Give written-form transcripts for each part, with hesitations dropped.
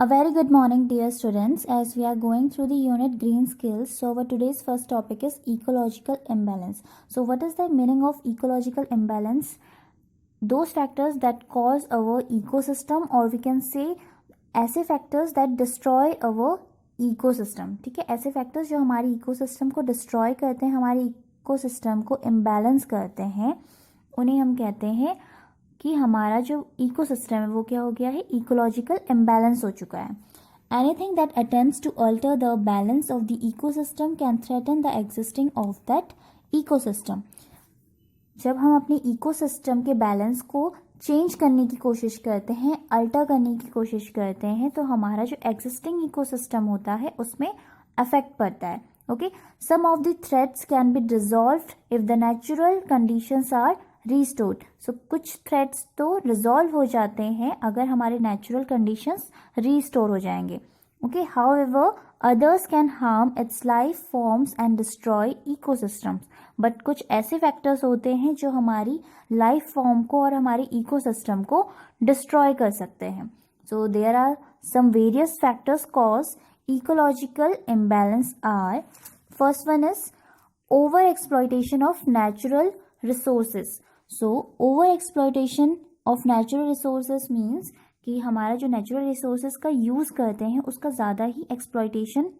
A very good morning, dear students, as we are going through the unit green skills. So our today's first topic is ecological imbalance. So what is the meaning of ecological imbalance? Those factors that cause our ecosystem, or we can say ऐसे factors that destroy our ecosystem. ठीक है, ऐसे factors जो हमारी ecosystem को destroy करते हैं, हमारी ecosystem को imbalance करते हैं, उन्हें हम कहते हैं कि हमारा जो इकोसिस्टम है वो क्या हो गया है, इकोलॉजिकल इम्बैलेंस हो चुका है. Anything that attempts to alter the balance of the ecosystem can threaten the existing of that ecosystem. जब हम अपने इकोसिस्टम के बैलेंस को चेंज करने की कोशिश करते हैं, अल्टर करने की कोशिश करते हैं, तो हमारा जो एग्जिस्टिंग इकोसिस्टम होता है उसमें अफेक्ट पड़ता है. Okay, some of the threats can be dissolved if the natural conditions are restored. So कुछ थ्रेट्स तो रिजॉल्व हो जाते हैं अगर हमारे नेचुरल कंडीशंस रीस्टोर हो जाएंगे. Okay, however others can harm it's life forms and destroy ecosystems. But कुछ ऐसे फैक्टर्स होते हैं जो हमारी लाइफ फॉर्म को और हमारे इकोसिस्टम को डिस्ट्रॉय कर सकते हैं. So there are some various factors cause ecological imbalance are, first one is over exploitation of natural resources. So over exploitation of natural resources means कि हमारा जो natural resources का use करते हैं उसका ज़्यादा ही exploitation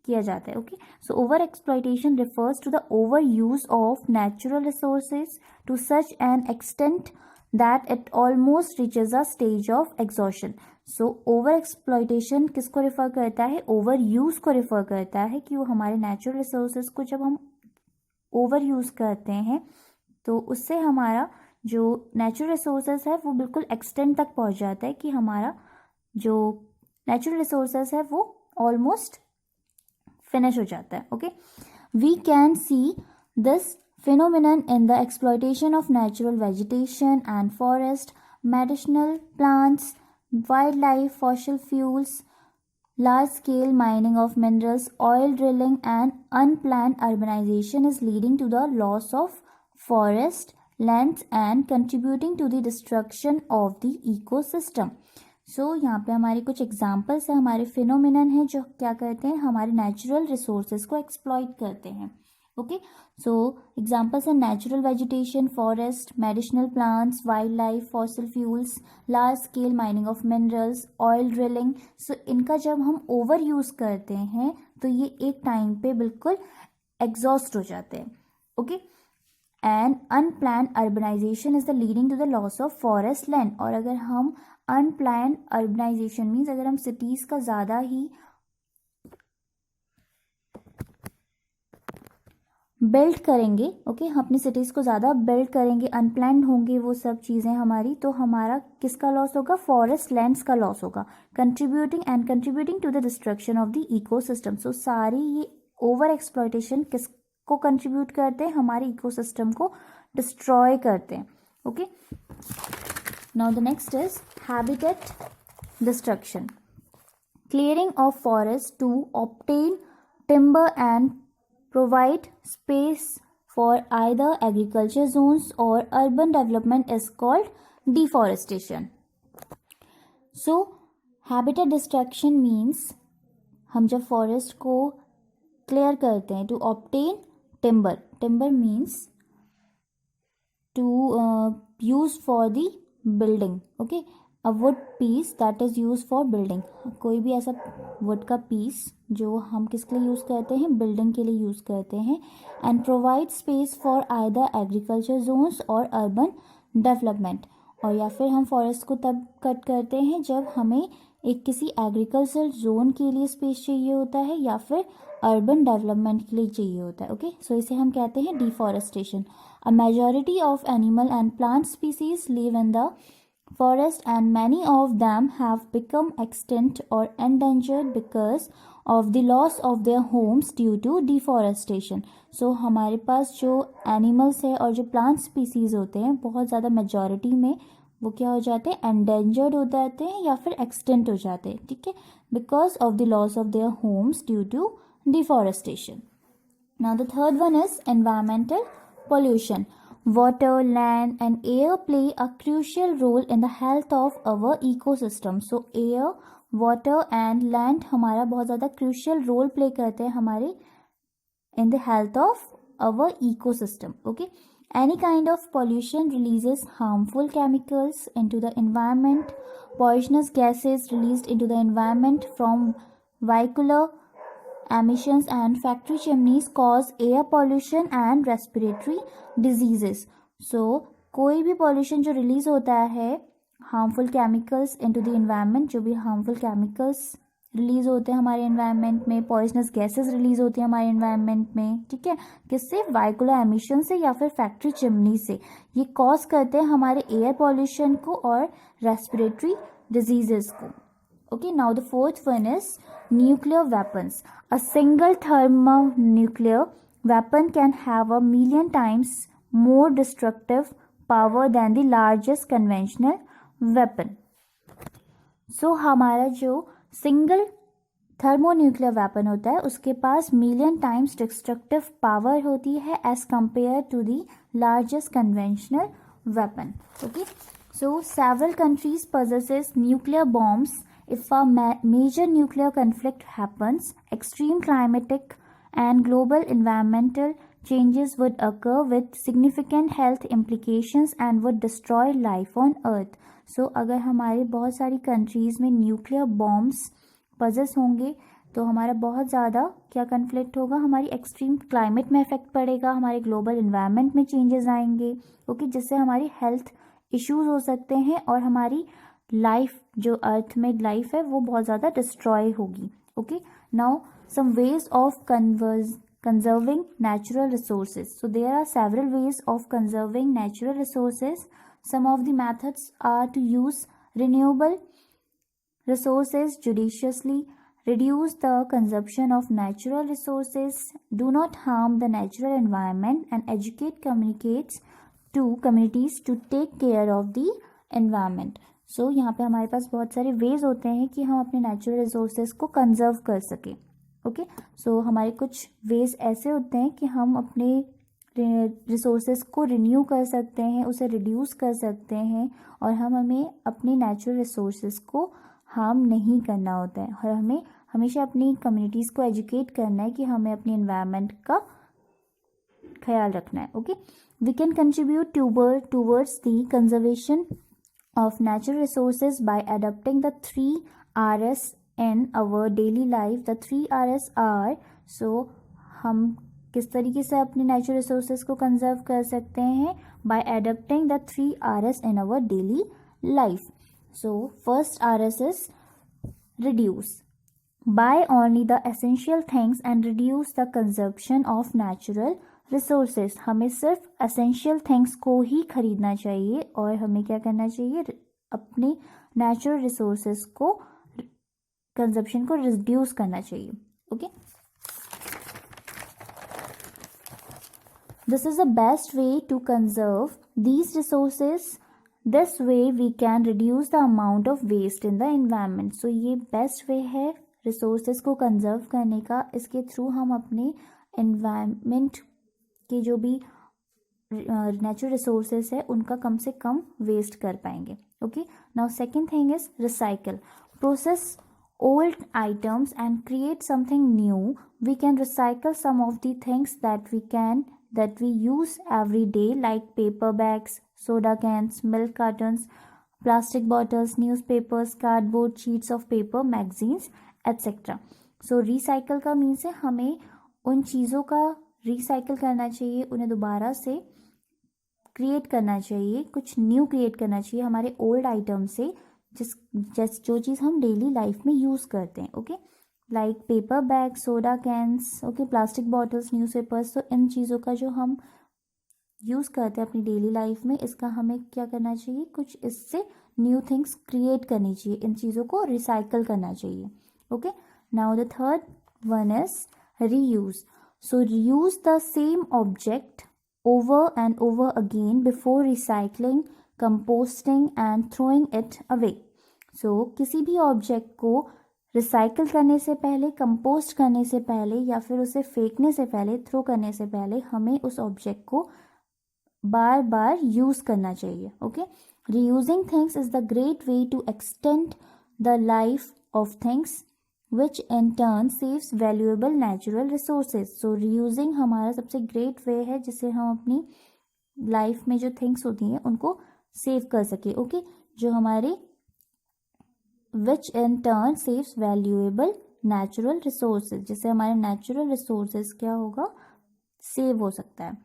किया जाता है. Okay, so over exploitation refers to the overuse of natural resources to such an extent that it almost reaches a stage of exhaustion. So over exploitation किसको रिफर करता है, ओवर यूज को रिफर करता है कि वो हमारे नेचुरल रिसोर्सेज को जब हम ओवर यूज करते हैं तो उससे हमारा जो नेचुरल रिसोर्सेज है वो बिल्कुल एक्सटेंड तक पहुंच जाता है कि हमारा जो नेचुरल रिसोर्सेज है वो ऑलमोस्ट फिनिश हो जाता है. Okay, we can see this phenomenon in the exploitation of natural vegetation and forest, medicinal plants, wildlife, fossil fuels, large-scale mining of minerals, oil drilling, and unplanned urbanization is leading to the loss of forest lands and contributing to the destruction of the ecosystem. So यहाँ पे हमारे कुछ examples है, हमारे phenomenon है जो क्या करते हैं, हमारे नेचुरल रिसोर्सेज को एक्सप्लॉइट करते हैं. ओके, सो एग्जाम्पल्स हैं natural vegetation, forest, medicinal plants, wildlife, fossil fuels, large scale mining of minerals, oil drilling. So इनका जब हम ओवर यूज करते हैं तो ये एक टाइम पे बिल्कुल एग्जॉस्ट हो जाते हैं. Okay, and unplan urbanization is the leading to the loss of forest land. और अगर हम अनप्लान अर्बनाइजेशन मीन्स अगर हम सिटीज़ का ज़्यादा ही बिल्ड करेंगे, ओके, हम अपनी सिटीज़ को ज़्यादा बिल्ड करेंगे, अनप्लान्ड होंगे वो सब चीज़ें हमारी, तो हमारा किसका लॉस होगा, फॉरेस्ट लैंड्स का लॉस होगा. Contributing to the destruction of the ecosystem. So सारी ये ओवर एक्सप्लॉयटेशन किसको कंट्रीब्यूट करते हैं, हमारे इकोसिस्टम को डिस्ट्रॉय करते हैं. Okay, now the next is habitat destruction. Clearing of forest to obtain timber and provide space for either agriculture zones or urban development is called deforestation. So habitat destruction means हम जब forest को clear करते हैं to obtain timber, timber means to use for the building. Okay, a wood piece that is use for building. कोई भी ऐसा would का piece जो हम किसके लिए यूज़ करते हैं, बिल्डिंग के लिए यूज़ करते हैं. And provide space for either agriculture zones और अर्बन डेवलपमेंट. और या फिर हम फॉरेस्ट को तब कट करते हैं जब हमें एक किसी एग्रीकल्चर जोन के लिए स्पेस चाहिए होता है या फिर अर्बन डेवलपमेंट के लिए चाहिए होता है. ओके, सो इसे हम कहते हैं deforestation. A majority of animal and plant species live in the forest and many of them have become extinct or endangered because of the loss of their homes due to deforestation. So हमारे पास जो animals है और जो plant species होते हैं बहुत ज़्यादा majority में वो क्या हो जाते हैं, एंडेंजर्ड हो जाते हैं या फिर एक्सटेंट हो जाते हैं. ठीक है, because of the loss of their homes due to deforestation. Now the third one is environmental pollution. Water, land, and air play a crucial role in the health of our ecosystem. So air, water and land हमारा बहुत ज़्यादा crucial role play करते हैं हमारे in the health of our ecosystem. Okay, any kind of pollution releases harmful chemicals into the environment. Poisonous gases released into the environment from vehicular emissions and factory chimneys cause air pollution and respiratory diseases. So कोई भी pollution जो release होता है harmful chemicals into the environment, जो भी harmful chemicals release होते हैं हमारे एनवायरनमेंट में, पॉइजनस गैसेस रिलीज होती हैं हमारे एनवायरनमेंट में, ठीक है, किससे, वाइकुलर एमिशन से या फिर फैक्ट्री चिमनी से, ये कॉज करते हैं हमारे एयर पॉल्यूशन को और रेस्पिरेटरी डिजीजेस को. Okay, now the fourth one is nuclear weapons. A single thermonuclear weapon can have a million times more destructive power than the largest conventional weapon. So हमारा जो single thermonuclear weapon होता है उसके पास million times destructive power होती है as compare to the largest conventional weapon. Okay, so several countries possesses nuclear bombs. If a major nuclear conflict happens, extreme climatic and global environmental changes would occur with significant health implications and would destroy life on earth. So अगर हमारे बहुत सारी countries में nuclear bombs possess होंगे तो हमारा बहुत ज़्यादा क्या कन्फ्लिक्ट होगा, हमारी एक्सट्रीम क्लाइमेट में इफेक्ट पड़ेगा, हमारे ग्लोबल इन्वायरमेंट में चेंजेस आएंगे. ओके, जिससे हमारी हेल्थ इश्यूज हो सकते हैं और हमारी लाइफ जो अर्थ में लाइफ है वो बहुत ज़्यादा डिस्ट्रॉय होगी. Okay, now some ways of conserving natural resources. So there are several ways of conserving natural resources. Some of the methods are to use renewable resources judiciously, reduce the consumption of natural resources, do not harm the natural environment, and educate communities to take care of the environment. So यहाँ पे हमारे पास बहुत सारे ways होते हैं कि हम अपने natural resources को conserve कर सकें. ओके, सो हमारे कुछ वेज ऐसे होते हैं कि हम अपने रिसोर्सेज को रिन्यू कर सकते हैं, उसे रिड्यूस कर सकते हैं और हमें अपने नेचुरल रिसोर्सेज को हार्म नहीं करना होता है और हमें हमेशा अपनी कम्युनिटीज़ को एजुकेट करना है कि हमें अपने एनवायरनमेंट का ख्याल रखना है. Okay, we can contribute towards the conservation of natural resources by adopting the 3 Rs in our daily life. The 3 Rs are, so हम किस तरीके से अपने नेचुरल रिसोर्सेज को कंजर्व कर सकते हैं, by adopting the 3 Rs in our daily life. So first Rs is reduce. Buy only the essential things and reduce the consumption of natural resources. हमें सिर्फ essential things को ही खरीदना चाहिए और हमें क्या करना चाहिए, अपने नेचुरल रिसोर्सेज को कंजप्शन को रिड्यूस करना चाहिए. Okay, this is the best way to conserve these resources. This way we can reduce the amount of waste in the environment. So ये बेस्ट वे है रिसोर्सेज को कंजर्व करने का. इसके थ्रू हम अपने एनवायरनमेंट के जो भी नेचुरल रिसोर्सेज है उनका कम से कम वेस्ट कर पाएंगे. Okay, now second thing is recycle. Process old items and create something new. We can recycle some of the things that we use every day, like paper bags, soda cans, milk cartons, plastic bottles, newspapers, cardboard, sheets of paper, magazines, etc. So recycle का means है हमें उन चीज़ों का recycle करना चाहिए, उन्हें दोबारा से क्रिएट करना चाहिए, कुछ न्यू क्रिएट करना चाहिए हमारे ओल्ड आइटम से, जो चीज़ हम डेली लाइफ में यूज़ करते हैं. Okay, like paper bag, soda cans, okay, plastic bottles, newspapers. तो इन चीज़ों का जो हम यूज़ करते हैं अपनी डेली लाइफ में, इसका हमें क्या करना चाहिए, कुछ इससे न्यू थिंग्स क्रिएट करनी चाहिए, इन चीज़ों को रिसाइकल करना चाहिए. Okay, now the third one is reuse. So reuse the same object over and over again before recycling, composting and throwing it away. So किसी भी ऑब्जेक्ट को रिसाइकल करने से पहले, कंपोस्ट करने से पहले या फिर उसे फेंकने से पहले, थ्रो करने से पहले हमें उस ऑब्जेक्ट को बार बार यूज करना चाहिए. Okay, reusing things is the great way to extend the life of things which in turn saves valuable natural resources. So reusing हमारा सबसे great way है जिससे हम अपनी लाइफ में जो थिंग्स होती हैं उनको सेव कर सके. ओके, जो हमारे which in turn saves valuable natural resources, जिससे हमारे नेचुरल रिसोर्सेज क्या होगा, सेव हो सकता है.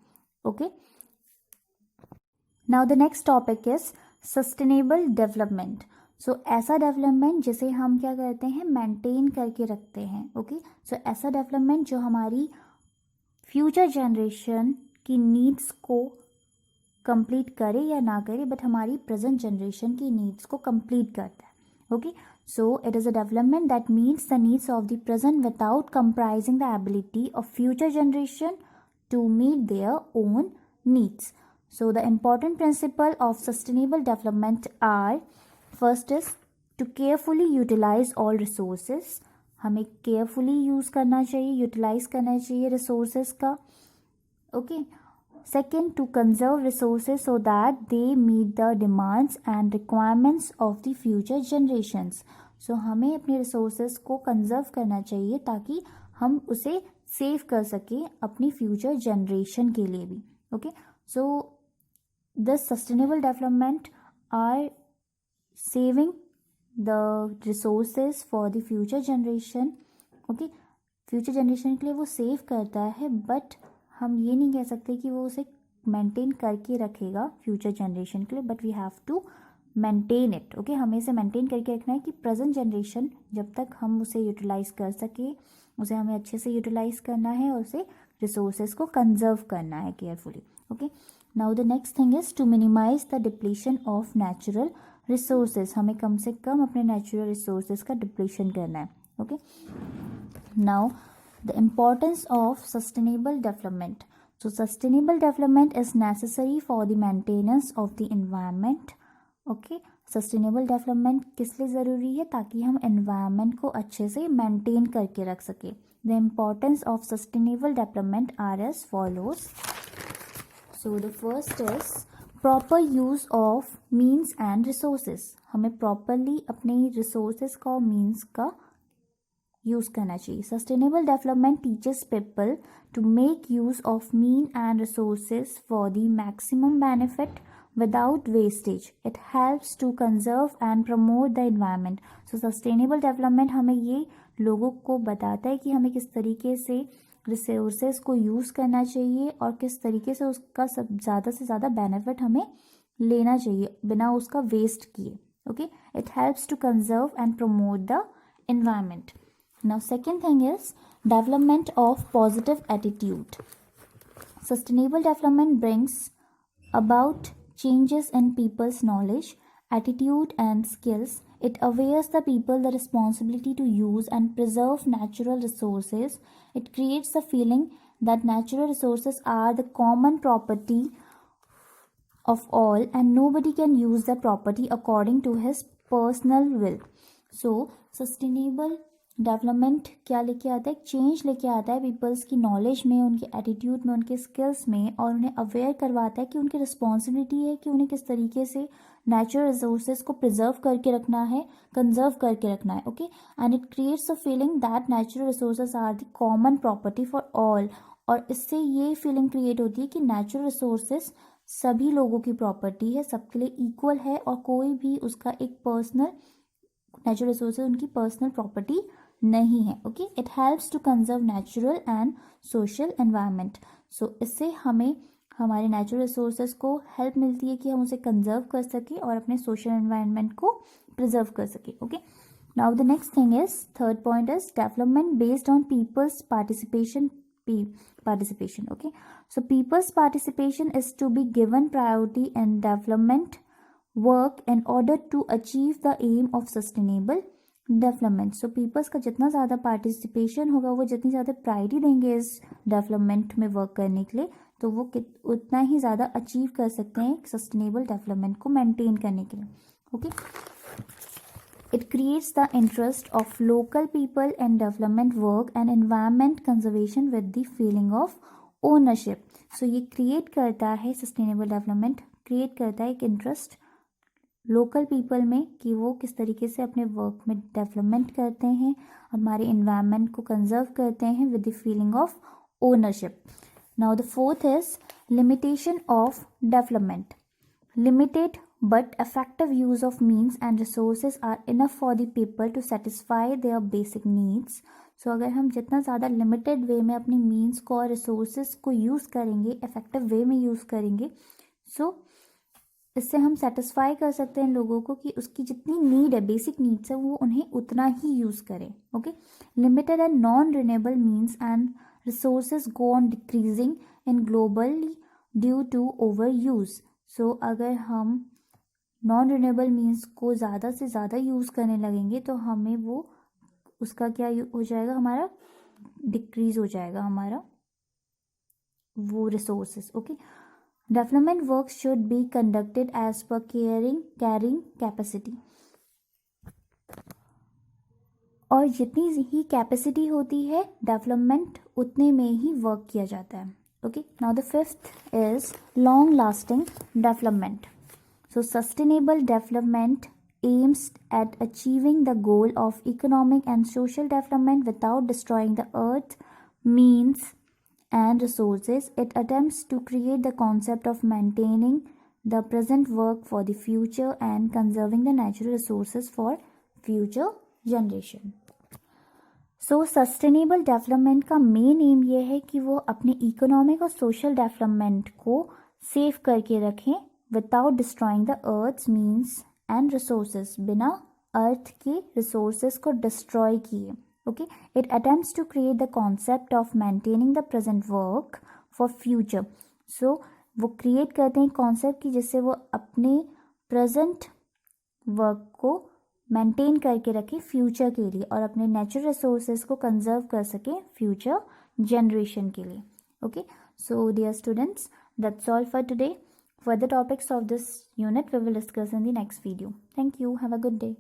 Okay, now the next topic is sustainable development. So ऐसा डेवलपमेंट जिसे हम क्या करते हैं, मेंटेन करके रखते हैं. ओके, सो ऐसा डेवलपमेंट जो हमारी फ्यूचर जनरेशन की नीड्स को कंप्लीट करे या ना करे, बट हमारी प्रेजेंट जनरेशन की नीड्स को कंप्लीट करता है. Okay, so it is a development that meets the needs of the present without comprising the ability of future generation to meet their own needs. So the important principle of sustainable development are, first is to carefully utilize all resources. हमें carefully use करना चाहिए, utilize करना चाहिए resources का. Okay. Second, to conserve resources so that they meet the demands and requirements of the future generations. So हमें अपने resources को conserve करना चाहिए ताकि हम उसे सेव कर सके अपनी फ्यूचर जनरेशन के लिए भी. Okay, so this sustainable development are saving the resources for the future generation. Okay, future generation के लिए वो सेव करता है, बट हम ये नहीं कह सकते कि वो उसे मेंटेन करके रखेगा फ्यूचर जनरेशन के लिए, but we have to maintain it. Okay, हमें इसे मेंटेन करके रखना है कि प्रेजेंट जनरेशन जब तक हम उसे यूटिलाइज कर सके, उसे हमें अच्छे से यूटिलाइज करना है और उसे रिसोर्सेज को कंजर्व करना है carefully. Okay, now the next thing is to minimize the depletion of natural resources. हमें कम से कम अपने नेचुरल रिसोर्सेज का डिप्लीशन करना है. Okay, now the importance of sustainable development. So sustainable development is necessary for the maintenance of the environment. Okay, sustainable development किस लिए ज़रूरी है, ताकि हम एनवायरनमेंट को अच्छे से मेंटेन करके रख सके. The importance of sustainable development are as follows. So the first is proper use of means and resources. हमें प्रॉपरली अपने रिसोर्सेज का और मीन्स का यूज़ करना चाहिए. Sustainable development teaches people to make use of mean and resources for the maximum benefit without wastage. It helps to conserve and promote the environment. So sustainable development हमें ये लोगों को बताता है कि हमें किस तरीके से रिसोर्सेज को यूज़ करना चाहिए और किस तरीके से उसका सब ज़्यादा से ज़्यादा बेनिफिट हमें लेना चाहिए बिना उसका वेस्ट किए. Okay, it helps to conserve and promote the environment. Now second thing is development of positive attitude. Sustainable development brings about changes in people's knowledge, attitude and skills. It awares the people the responsibility to use and preserve natural resources. It creates the feeling that natural resources are the common property of all and nobody can use the property according to his personal will. So sustainable development क्या लेके आता है, change लेके आता है peoples की knowledge में, उनके एटीट्यूड में, उनके स्किल्स में, और उन्हें अवेयर करवाता है कि उनकी रिस्पॉन्सिबिलिटी है कि उन्हें किस तरीके से नेचुरल रिसोर्सेज को प्रिजर्व करके रखना है, कंजर्व करके रखना है. Okay, and it creates a feeling that natural resources are the common property for all. और इससे ये फीलिंग क्रिएट होती है कि नेचुरल रिसोर्सेज सभी लोगों की प्रॉपर्टी है, सबके लिए इक्वल है, और कोई भी उसका एक पर्सनल नेचुरल रिसोर्सेज उनकी पर्सनल प्रॉपर्टी नहीं है. Okay, it helps to conserve natural and social environment. So इससे हमें हमारे नेचुरल रिसोर्सेज को हेल्प मिलती है कि हम उसे कंजर्व कर सकें और अपने सोशल एनवायरनमेंट को प्रिजर्व कर सकें. Okay, now the next thing is, third point is development based on people's participation. Okay, so people's participation is to be given priority in development work in order to achieve the aim of sustainable development. So peoples का जितना ज़्यादा participation होगा, वो जितनी ज़्यादा priority देंगे इस development में वर्क करने के लिए, तो वो उतना ही ज़्यादा अचीव कर सकते हैं सस्टेनेबल डेवलपमेंट को मेंटेन करने के लिए. Okay, it creates the interest of local people in development work and environment conservation with the feeling of ownership. So ये क्रिएट करता है, सस्टेनेबल डेवलपमेंट क्रिएट करता है एक इंटरेस्ट लोकल पीपल में कि वो किस तरीके से अपने वर्क में डेवलपमेंट करते हैं, हमारे इन्वायरमेंट को कंजर्व करते हैं with the feeling of ownership. Now the fourth is limitation of development. Limited but effective use of means and resources are enough for the people to satisfy their basic needs. So अगर हम जितना ज़्यादा limited way में अपनी means को और resources को use करेंगे, इफेक्टिव वे में यूज़ करेंगे, सो इससे हम सेटिस्फाई कर सकते हैं लोगों को कि उसकी जितनी नीड है, बेसिक नीड्स है, वो उन्हें उतना ही यूज़ करें. Okay. Limited and non renewable means and resources go on decreasing in globally due to over use. So अगर हम नॉन रिन्यूएबल मीन्स को ज़्यादा से ज़्यादा यूज़ करने लगेंगे तो हमें वो उसका क्या हो जाएगा, हमारा डिक्रीज हो जाएगा हमारा वो resources. Okay. Development work should be conducted as per carrying capacity. और जितनी ही कैपेसिटी होती है डेवलपमेंट उतने में ही वर्क किया जाता है. Okay, now the fifth is long lasting development. So sustainable development aims at achieving the goal of economic and social development without destroying the earth, means and resources. It attempts to create the concept of maintaining the present work for the future and conserving the natural resources for future generation. So sustainable development का main M ये है कि वो अपने economic और social development को save करके रखें without destroying the earth's means and resources, बिना अर्थ के रिसोर्सेज को डिस्ट्रॉय किए. Okay. It attempts to create the concept of maintaining the present work for future. So वो क्रिएट करते हैं कॉन्सेप्ट की जिससे वो अपने प्रेजेंट वर्क को मेंटेन करके रखें फ्यूचर के लिए और अपने नेचुरल रिसोर्सेज को कंजर्व कर सकें फ्यूचर जनरेशन के लिए. Okay. So dear students, that's all for today. Further topics of this unit we will discuss in the next video. Thank you. Have a good day.